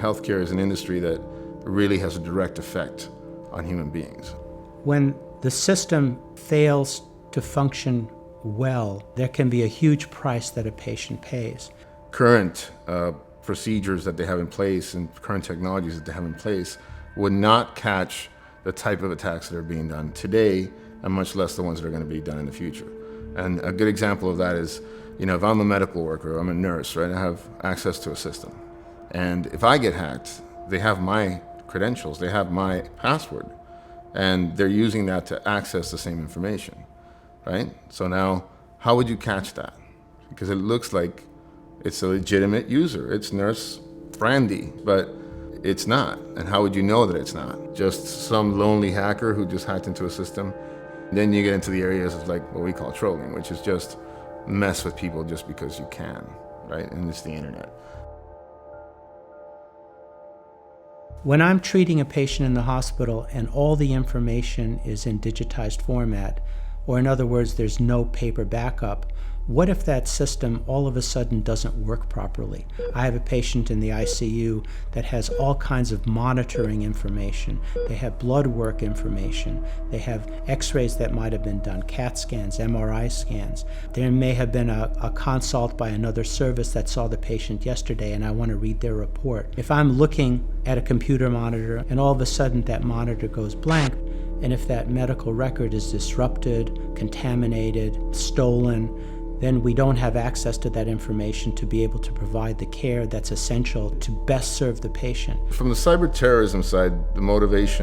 healthcare is an industry that really has a direct effect on human beings. When the system fails to function well, there can be a huge price that a patient pays. Current procedures that they have in place and current technologies that they have in place would not catch the type of attacks that are being done today, and much less the ones that are going to be done in the future. And a good example of that is, if I'm a medical worker, I'm a nurse, right? I have access to a system. And if I get hacked, they have my credentials, they have my password, and they're using that to access the same information, right? So now, how would you catch that? Because it looks like it's a legitimate user. It's Nurse Brandy, but it's not. And how would you know that it's not? Just some lonely hacker who just hacked into a system. Then you get into the areas of like what we call trolling, which is just mess with people just because you can, right? And it's the internet. When I'm treating a patient in the hospital and all the information is in digitized format, or in other words, there's no paper backup, what if that system all of a sudden doesn't work properly? I have a patient in the ICU that has all kinds of monitoring information. They have blood work information. They have x-rays that might have been done, CAT scans, MRI scans. There may have been a consult by another service that saw the patient yesterday and I want to read their report. If I'm looking at a computer monitor and all of a sudden that monitor goes blank, and if that medical record is disrupted, contaminated, stolen, then we don't have access to that information to be able to provide the care that's essential to best serve the patient. From the cyber terrorism side, the motivation